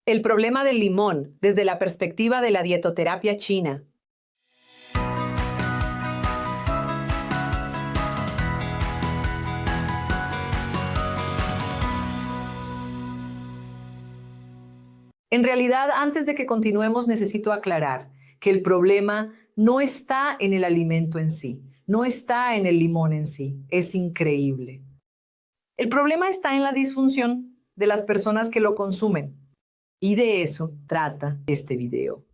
El problema del limón desde la perspectiva de la dietoterapia china. En realidad, antes de que continuemos, necesito aclarar que el problema no está en el alimento en sí, no está en el limón en sí. Es increíble. El problema está en la disfunción de las personas que lo consumen. Y de eso trata este video.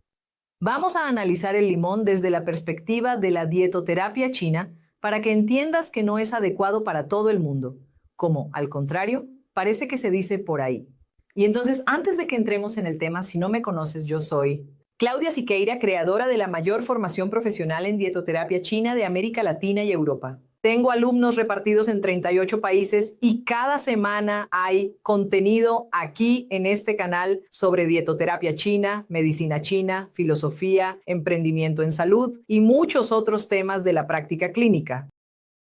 Vamos a analizar el limón desde la perspectiva de la dietoterapia china para que entiendas que no es adecuado para todo el mundo, como, al contrario, parece que se dice por ahí. Y entonces, antes de que entremos en el tema, si no me conoces, yo soy Claudia Siqueira, creadora de la mayor formación profesional en dietoterapia china de América Latina y Europa. Tengo alumnos repartidos en 38 países y cada semana hay contenido aquí en este canal sobre dietoterapia china, medicina china, filosofía, emprendimiento en salud y muchos otros temas de la práctica clínica.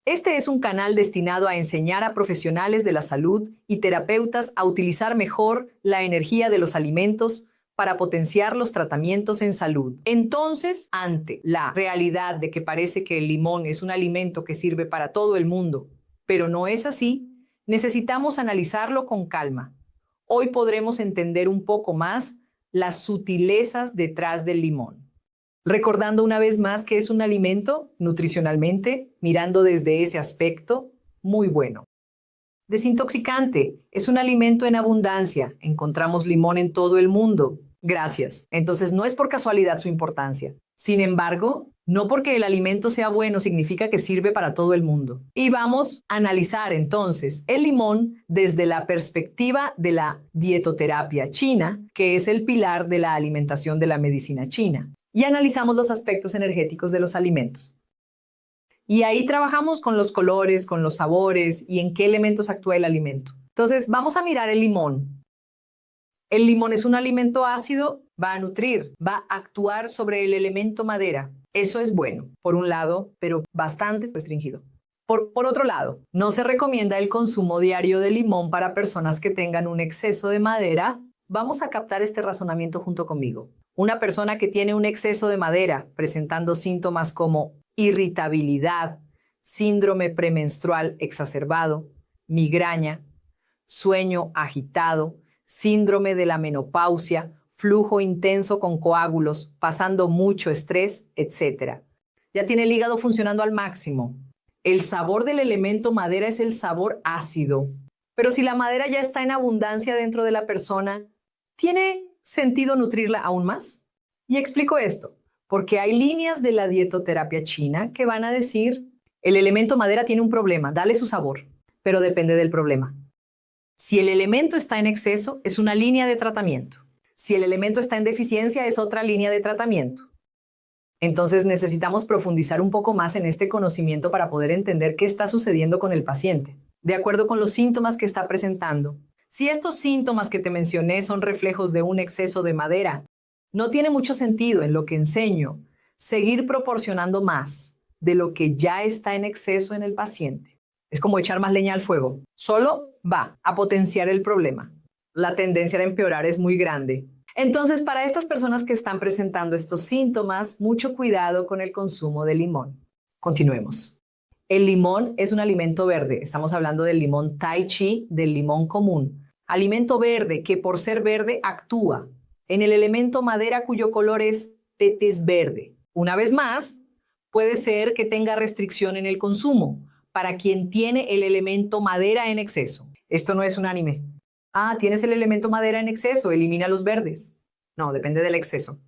Este es un canal destinado a enseñar a profesionales de la salud y terapeutas a utilizar mejor la energía de los alimentos para potenciar los tratamientos en salud. Entonces, ante la realidad de que parece que el limón es un alimento que sirve para todo el mundo, pero no es así, necesitamos analizarlo con calma. Hoy podremos entender un poco más las sutilezas detrás del limón. Recordando una vez más que es un alimento, nutricionalmente, mirando desde ese aspecto, muy bueno. Desintoxicante, es un alimento en abundancia. Encontramos limón en todo el mundo. Gracias. Entonces no es por casualidad su importancia. Sin embargo, no porque el alimento sea bueno significa que sirve para todo el mundo. Y vamos a analizar entonces el limón desde la perspectiva de la dietoterapia china, que es el pilar de la alimentación de la medicina china. Y analizamos los aspectos energéticos de los alimentos. Y ahí trabajamos con los colores, con los sabores y en qué elementos actúa el alimento. Entonces, vamos a mirar el limón. El limón es un alimento ácido, va a nutrir, va a actuar sobre el elemento madera. Eso es bueno, por un lado, pero bastante restringido. Por otro lado, no se recomienda el consumo diario de limón para personas que tengan un exceso de madera. Vamos a captar este razonamiento junto conmigo. Una persona que tiene un exceso de madera, presentando síntomas como irritabilidad, síndrome premenstrual exacerbado, migraña, sueño agitado, síndrome de la menopausia, flujo intenso con coágulos, pasando mucho estrés, etc. Ya tiene el hígado funcionando al máximo. El sabor del elemento madera es el sabor ácido. Pero si la madera ya está en abundancia dentro de la persona, ¿tiene sentido nutrirla aún más? Y explico esto, porque hay líneas de la dietoterapia china que van a decir, el elemento madera tiene un problema, dale su sabor, pero depende del problema. Si el elemento está en exceso, es una línea de tratamiento. Si el elemento está en deficiencia, es otra línea de tratamiento. Entonces necesitamos profundizar un poco más en este conocimiento para poder entender qué está sucediendo con el paciente, de acuerdo con los síntomas que está presentando. Si estos síntomas que te mencioné son reflejos de un exceso de madera, no tiene mucho sentido en lo que enseño seguir proporcionando más de lo que ya está en exceso en el paciente. Es como echar más leña al fuego. Solo va a potenciar el problema. La tendencia a empeorar es muy grande. Entonces, para estas personas que están presentando estos síntomas, mucho cuidado con el consumo de limón. Continuemos. El limón es un alimento verde. Estamos hablando del limón tai chi, del limón común. Alimento verde que por ser verde actúa en el elemento madera cuyo color es tez verde. Una vez más, puede ser que tenga restricción en el consumo para quien tiene el elemento madera en exceso. Esto no es unánime. Tienes el elemento madera en exceso, elimina los verdes. No, depende del exceso.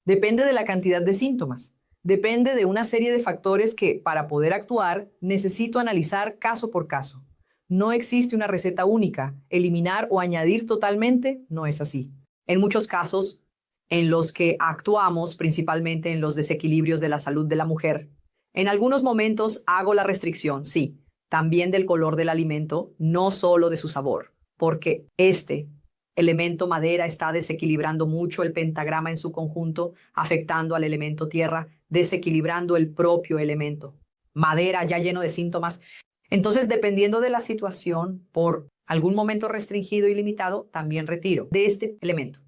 Depende de la cantidad de síntomas. Depende de una serie de factores que, para poder actuar, necesito analizar caso por caso. No existe una receta única. Eliminar o añadir totalmente no es así. En muchos casos, en los que actuamos principalmente en los desequilibrios de la salud de la mujer, en algunos momentos hago la restricción, sí, también del color del alimento, no solo de su sabor, porque este elemento madera está desequilibrando mucho el pentagrama en su conjunto, afectando al elemento tierra, desequilibrando el propio elemento. Madera ya lleno de síntomas. Entonces, dependiendo de la situación, por algún momento restringido y limitado, también retiro de este elemento.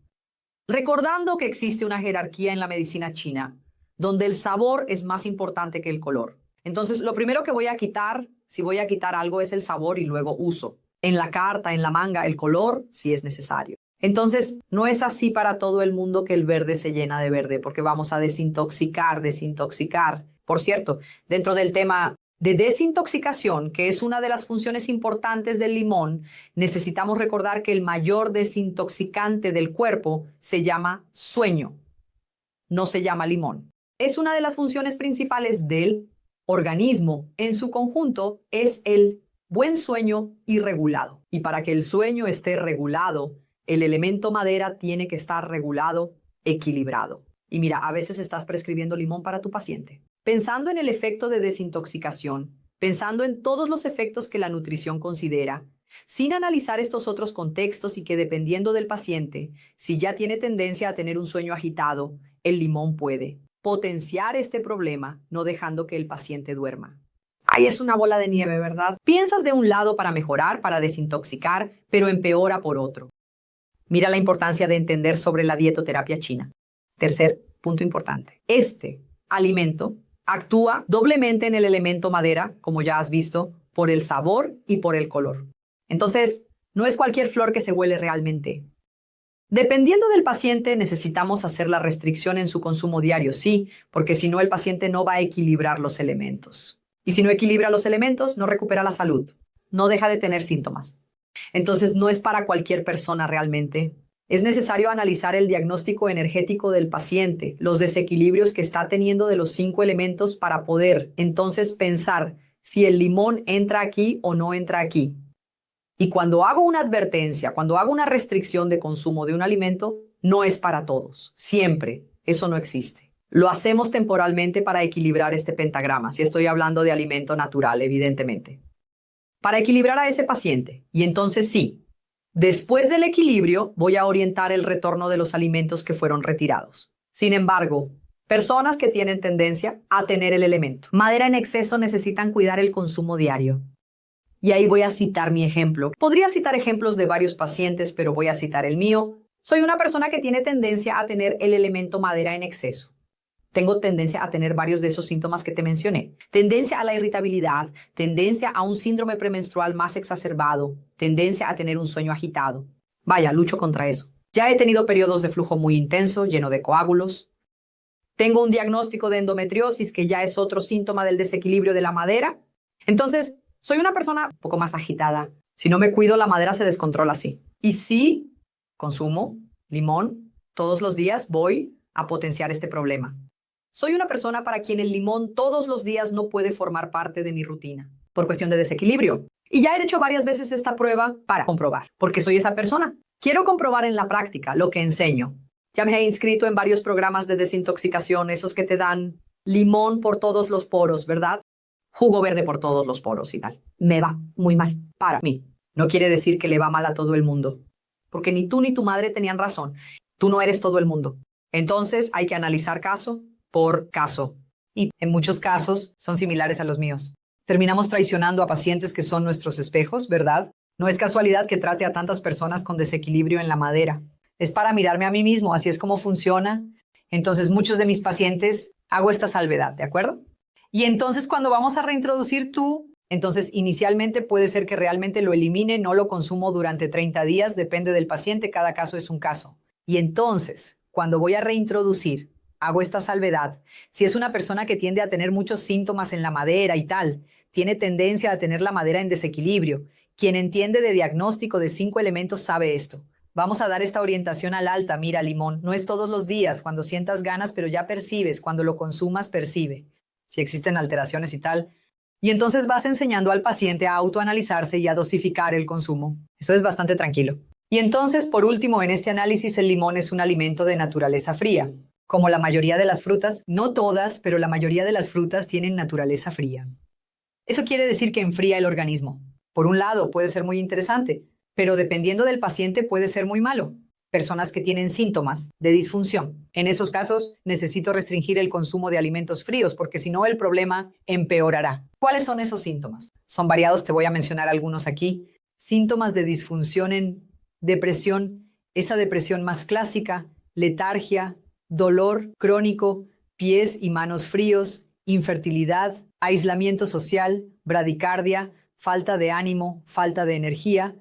Recordando que existe una jerarquía en la medicina china, donde el sabor es más importante que el color. Entonces, lo primero que voy a quitar, si voy a quitar algo, es el sabor y luego uso. En la carta, en la manga, el color, si es necesario. Entonces, no es así para todo el mundo que el verde se llena de verde, porque vamos a desintoxicar. Por cierto, dentro del tema de desintoxicación, que es una de las funciones importantes del limón, necesitamos recordar que el mayor desintoxicante del cuerpo se llama sueño, no se llama limón. Es una de las funciones principales del organismo en su conjunto, es el buen sueño y regulado. Y para que el sueño esté regulado, el elemento madera tiene que estar regulado, equilibrado. Y mira, a veces estás prescribiendo limón para tu paciente. Pensando en el efecto de desintoxicación, pensando en todos los efectos que la nutrición considera, sin analizar estos otros contextos y que dependiendo del paciente, si ya tiene tendencia a tener un sueño agitado, el limón puede potenciar este problema, no dejando que el paciente duerma. Ahí es una bola de nieve, ¿verdad? Piensas de un lado para mejorar, para desintoxicar, pero empeora por otro. Mira la importancia de entender sobre la dietoterapia china. Tercer punto importante. Este alimento actúa doblemente en el elemento madera, como ya has visto, por el sabor y por el color. Entonces, no es cualquier flor que se huele realmente. Dependiendo del paciente, necesitamos hacer la restricción en su consumo diario, sí, porque si no, el paciente no va a equilibrar los elementos. Y si no equilibra los elementos, no recupera la salud, no deja de tener síntomas. Entonces, no es para cualquier persona realmente. Es necesario analizar el diagnóstico energético del paciente, los desequilibrios que está teniendo de los 5 elementos para poder entonces pensar si el limón entra aquí o no entra aquí. Y cuando hago una advertencia, cuando hago una restricción de consumo de un alimento, no es para todos. Siempre. Eso no existe. Lo hacemos temporalmente para equilibrar este pentagrama, si estoy hablando de alimento natural, evidentemente. Para equilibrar a ese paciente. Y entonces sí, después del equilibrio voy a orientar el retorno de los alimentos que fueron retirados. Sin embargo, personas que tienen tendencia a tener el elemento madera en exceso necesitan cuidar el consumo diario. Y ahí voy a citar mi ejemplo. Podría citar ejemplos de varios pacientes, pero voy a citar el mío. Soy una persona que tiene tendencia a tener el elemento madera en exceso. Tengo tendencia a tener varios de esos síntomas que te mencioné. Tendencia a la irritabilidad, tendencia a un síndrome premenstrual más exacerbado, tendencia a tener un sueño agitado. Vaya, lucho contra eso. Ya he tenido periodos de flujo muy intenso, lleno de coágulos. Tengo un diagnóstico de endometriosis, que ya es otro síntoma del desequilibrio de la madera. Entonces, soy una persona un poco más agitada. Si no me cuido, la madera se descontrola así. Y si consumo limón todos los días, voy a potenciar este problema. Soy una persona para quien el limón todos los días no puede formar parte de mi rutina, por cuestión de desequilibrio. Y ya he hecho varias veces esta prueba para comprobar, porque soy esa persona. Quiero comprobar en la práctica lo que enseño. Ya me he inscrito en varios programas de desintoxicación, esos que te dan limón por todos los poros, ¿verdad? Jugo verde por todos los poros y tal. Me va muy mal para mí. No quiere decir que le va mal a todo el mundo, porque ni tú ni tu madre tenían razón. Tú no eres todo el mundo. Entonces hay que analizar caso por caso. Y en muchos casos son similares a los míos. Terminamos traicionando a pacientes que son nuestros espejos, ¿verdad? No es casualidad que trate a tantas personas con desequilibrio en la madera. Es para mirarme a mí mismo, así es como funciona. Entonces muchos de mis pacientes hago esta salvedad, ¿de acuerdo? Y entonces cuando vamos a reintroducir entonces inicialmente puede ser que realmente lo elimine, no lo consumo durante 30 días, depende del paciente, cada caso es un caso. Y entonces, cuando voy a reintroducir, hago esta salvedad. Si es una persona que tiende a tener muchos síntomas en la madera y tal, tiene tendencia a tener la madera en desequilibrio. Quien entiende de diagnóstico de 5 elementos sabe esto. Vamos a dar esta orientación al alta, mira limón, no es todos los días, cuando sientas ganas, pero ya percibes, cuando lo consumas percibe. Si existen alteraciones y tal. Y entonces vas enseñando al paciente a autoanalizarse y a dosificar el consumo. Eso es bastante tranquilo. Y entonces, por último, en este análisis, el limón es un alimento de naturaleza fría. Como la mayoría de las frutas, no todas, pero la mayoría de las frutas tienen naturaleza fría. Eso quiere decir que enfría el organismo. Por un lado, puede ser muy interesante, pero dependiendo del paciente puede ser muy malo. Personas que tienen síntomas de disfunción. En esos casos, necesito restringir el consumo de alimentos fríos porque si no, el problema empeorará. ¿Cuáles son esos síntomas? Son variados, te voy a mencionar algunos aquí. Síntomas de disfunción en depresión, esa depresión más clásica letargia, dolor crónico, pies y manos fríos, infertilidad, aislamiento social, bradicardia, falta de ánimo, falta de energía,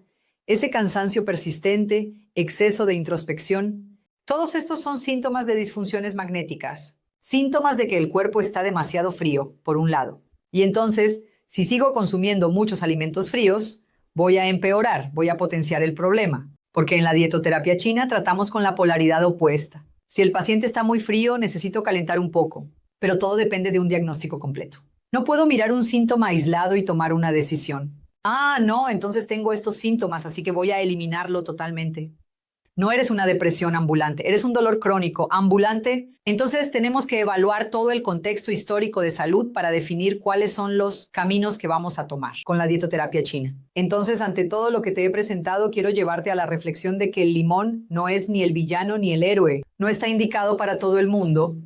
ese cansancio persistente, exceso de introspección. Todos estos son síntomas de disfunciones magnéticas, síntomas de que el cuerpo está demasiado frío, por un lado. Y entonces, si sigo consumiendo muchos alimentos fríos, voy a empeorar, voy a potenciar el problema, porque en la dietoterapia china tratamos con la polaridad opuesta. Si el paciente está muy frío, necesito calentar un poco, pero todo depende de un diagnóstico completo. No puedo mirar un síntoma aislado y tomar una decisión. Ah, no, entonces tengo estos síntomas, así que voy a eliminarlo totalmente. No eres una depresión ambulante, eres un dolor crónico ambulante. Entonces tenemos que evaluar todo el contexto histórico de salud para definir cuáles son los caminos que vamos a tomar con la dietoterapia china. Entonces, ante todo lo que te he presentado, quiero llevarte a la reflexión de que el limón no es ni el villano ni el héroe, no está indicado para todo el mundo.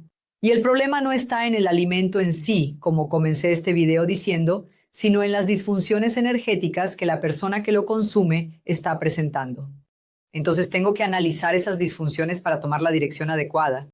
Y el problema no está en el alimento en sí, como comencé este video diciendo, sino en las disfunciones energéticas que la persona que lo consume está presentando. Entonces tengo que analizar esas disfunciones para tomar la dirección adecuada.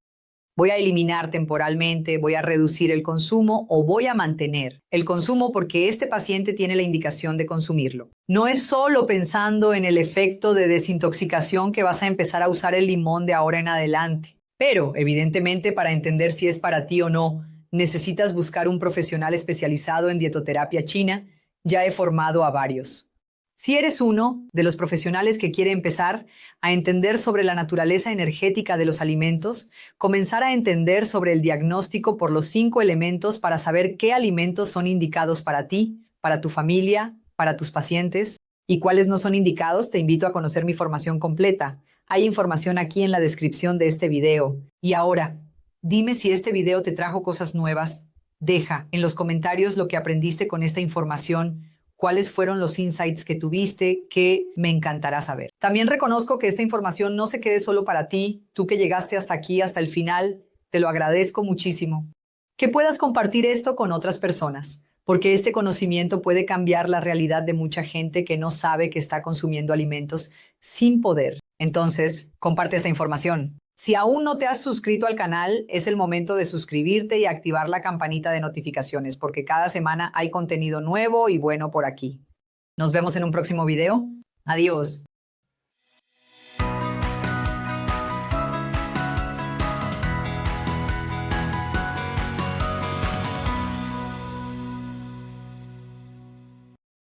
Voy a eliminar temporalmente, voy a reducir el consumo o voy a mantener el consumo porque este paciente tiene la indicación de consumirlo. No es solo pensando en el efecto de desintoxicación que vas a empezar a usar el limón de ahora en adelante. Pero, evidentemente, para entender si es para ti o no, necesitas buscar un profesional especializado en dietoterapia china. Ya he formado a varios. Si eres uno de los profesionales que quiere empezar a entender sobre la naturaleza energética de los alimentos, comenzar a entender sobre el diagnóstico por los 5 elementos para saber qué alimentos son indicados para ti, para tu familia, para tus pacientes y cuáles no son indicados, te invito a conocer mi formación completa. Hay información aquí en la descripción de este video. Y ahora, dime si este video te trajo cosas nuevas. Deja en los comentarios lo que aprendiste con esta información. ¿Cuáles fueron los insights que tuviste que me encantará saber? También reconozco que esta información no se quede solo para ti, tú que llegaste hasta aquí, hasta el final, te lo agradezco muchísimo. Que puedas compartir esto con otras personas, porque este conocimiento puede cambiar la realidad de mucha gente que no sabe que está consumiendo alimentos sin poder. Entonces, comparte esta información. Si aún no te has suscrito al canal, es el momento de suscribirte y activar la campanita de notificaciones, porque cada semana hay contenido nuevo y bueno por aquí. Nos vemos en un próximo video. Adiós.